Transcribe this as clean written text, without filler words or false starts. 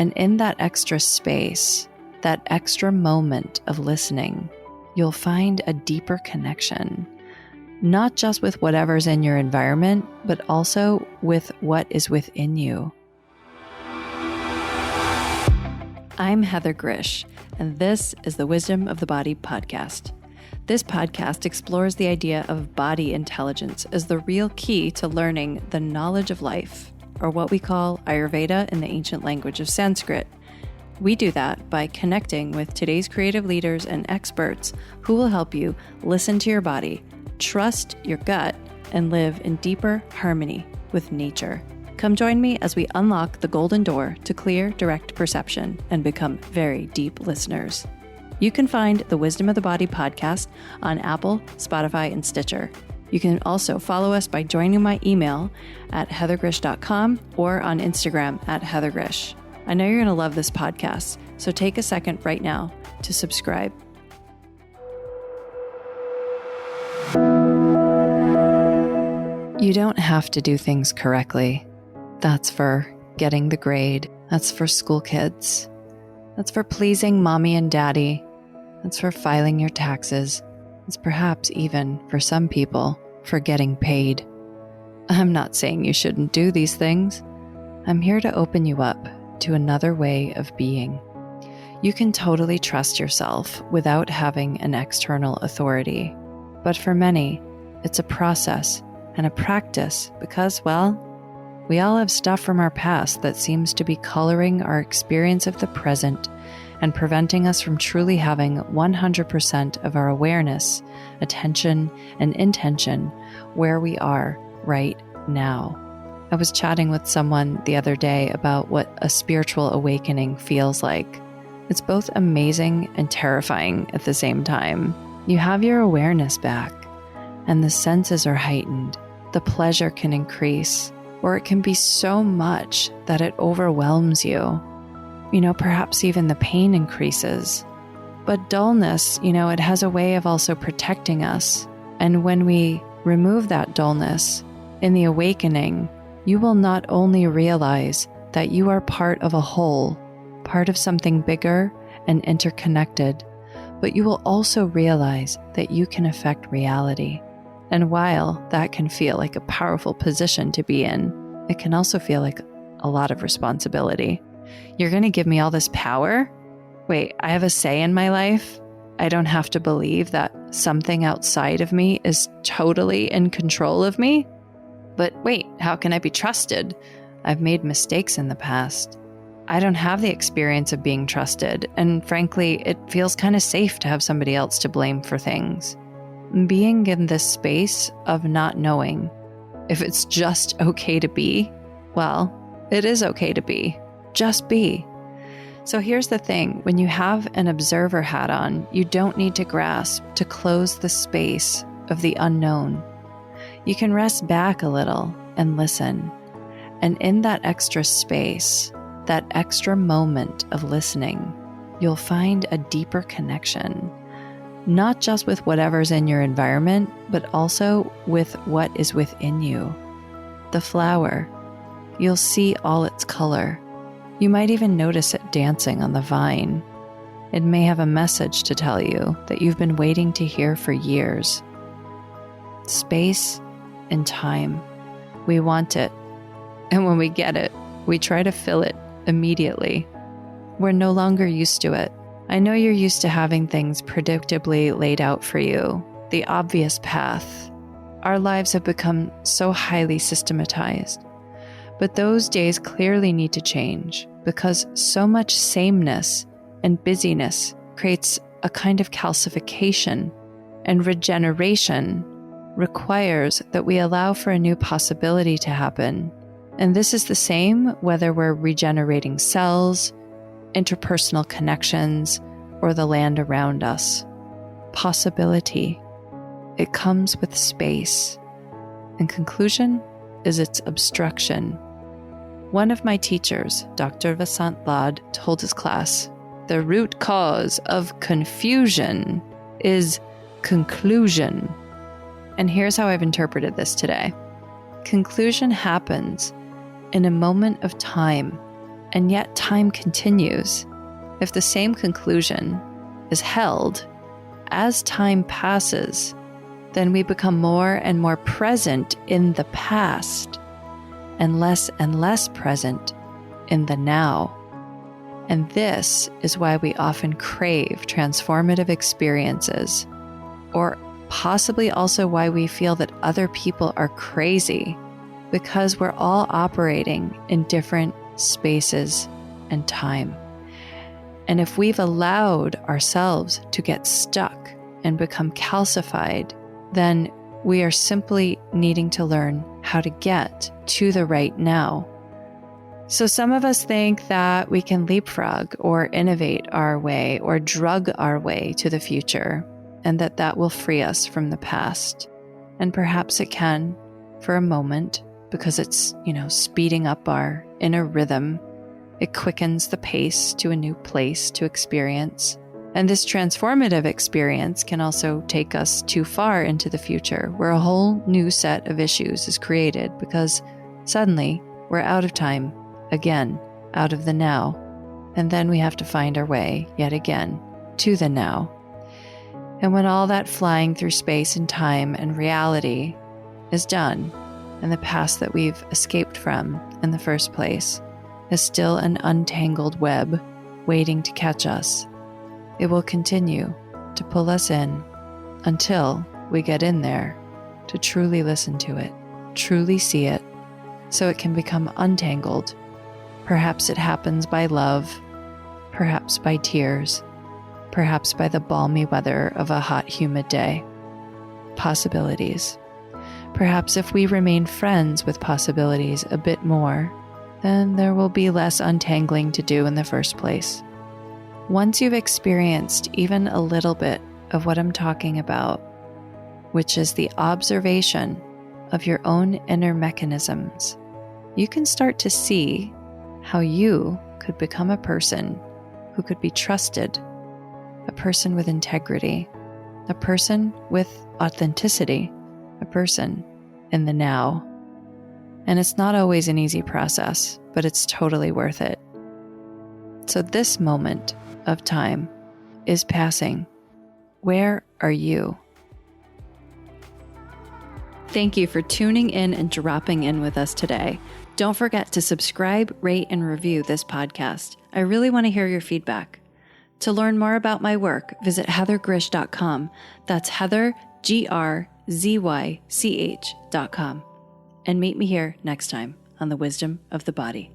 And in that extra space, that extra moment of listening, you'll find a deeper connection, not just with whatever's in your environment, but also with what is within you. I'm Heather Grzych, and this is the Wisdom of the Body podcast. This podcast explores the idea of body intelligence as the real key to learning the knowledge of life, or what we call Ayurveda in the ancient language of Sanskrit. We do that by connecting with today's creative leaders and experts who will help you listen to your body, trust your gut, and live in deeper harmony with nature. Come join me as we unlock the golden door to clear, direct perception and become very deep listeners. You can find the Wisdom of the Body podcast on Apple, Spotify, and Stitcher. You can also follow us by joining my email at heathergrzych.com or on Instagram at heathergrzych. I know you're going to love this podcast, so take a second right now to subscribe. You don't have to do things correctly. That's for getting the grade. That's for school kids. That's for pleasing mommy and daddy. That's for filing your taxes. It's perhaps even, for some people, for getting paid. I'm not saying you shouldn't do these things. I'm here to open you up to another way of being. You can totally trust yourself without having an external authority. But for many, it's a process and a practice because, well, we all have stuff from our past that seems to be coloring our experience of the present and preventing us from truly having 100% of our awareness, attention, and intention where we are right now. I was chatting with someone the other day about what a spiritual awakening feels like. It's both amazing and terrifying at the same time. You have your awareness back, and the senses are heightened. The pleasure can increase, or it can be so much that it overwhelms you. Perhaps even the pain increases. But dullness, it has a way of also protecting us. And when we remove that dullness, in the awakening, you will not only realize that you are part of a whole, part of something bigger and interconnected, but you will also realize that you can affect reality. And while that can feel like a powerful position to be in, it can also feel like a lot of responsibility. You're going to give me all this power? Wait, I have a say in my life? I don't have to believe that something outside of me is totally in control of me? But wait, how can I be trusted? I've made mistakes in the past. I don't have the experience of being trusted, and frankly, it feels kind of safe to have somebody else to blame for things. Being in this space of not knowing if it's just okay to be, well, it is okay to be. Just be. So here's the thing. When you have an observer hat on, you don't need to grasp to close the space of the unknown. You can rest back a little and listen. And in that extra space, that extra moment of listening, you'll find a deeper connection, not just with whatever's in your environment, but also with what is within you. The flower, you'll see all its color. You might even notice it dancing on the vine. It may have a message to tell you that you've been waiting to hear for years. Space and time. We want it. And when we get it, we try to fill it immediately. We're no longer used to it. I know you're used to having things predictably laid out for you, the obvious path. Our lives have become so highly systematized. But those days clearly need to change because so much sameness and busyness creates a kind of calcification, and regeneration requires that we allow for a new possibility to happen. And this is the same whether we're regenerating cells, interpersonal connections, or the land around us. Possibility. It comes with space. And conclusion is its obstruction. One of my teachers, Dr. Vasant Lad, told his class, the root cause of confusion is conclusion. And here's how I've interpreted this today. Conclusion happens in a moment of time and yet time continues, if the same conclusion is held, as time passes, then we become more and more present in the past and less present in the now. And this is why we often crave transformative experiences, or possibly also why we feel that other people are crazy, because we're all operating in different spaces and time. And if we've allowed ourselves to get stuck and become calcified, then we are simply needing to learn how to get to the right now. So some of us think that we can leapfrog or innovate our way or drug our way to the future, and that will free us from the past. And perhaps it can for a moment, because it's, speeding up our inner rhythm. It quickens the pace to a new place to experience. And this transformative experience can also take us too far into the future, where a whole new set of issues is created because suddenly we're out of time, again, out of the now. And then we have to find our way yet again to the now. And when all that flying through space and time and reality is done, and the past that we've escaped from in the first place is still an untangled web waiting to catch us, it will continue to pull us in until we get in there to truly listen to it, truly see it, so it can become untangled. Perhaps it happens by love, perhaps by tears, perhaps by the balmy weather of a hot, humid day. Possibilities. Perhaps if we remain friends with possibilities a bit more, then there will be less untangling to do in the first place. Once you've experienced even a little bit of what I'm talking about, which is the observation of your own inner mechanisms, you can start to see how you could become a person who could be trusted, a person with integrity, a person with authenticity, a person in the now. And it's not always an easy process, but it's totally worth it. So this moment of time is passing. Where are you? Thank you for tuning in and dropping in with us today. Don't forget to subscribe, rate, and review this podcast. I really want to hear your feedback. To learn more about my work, visit heathergrzych.com. That's Heather, GRZYCH.com. And meet me here next time on The Wisdom of the Body.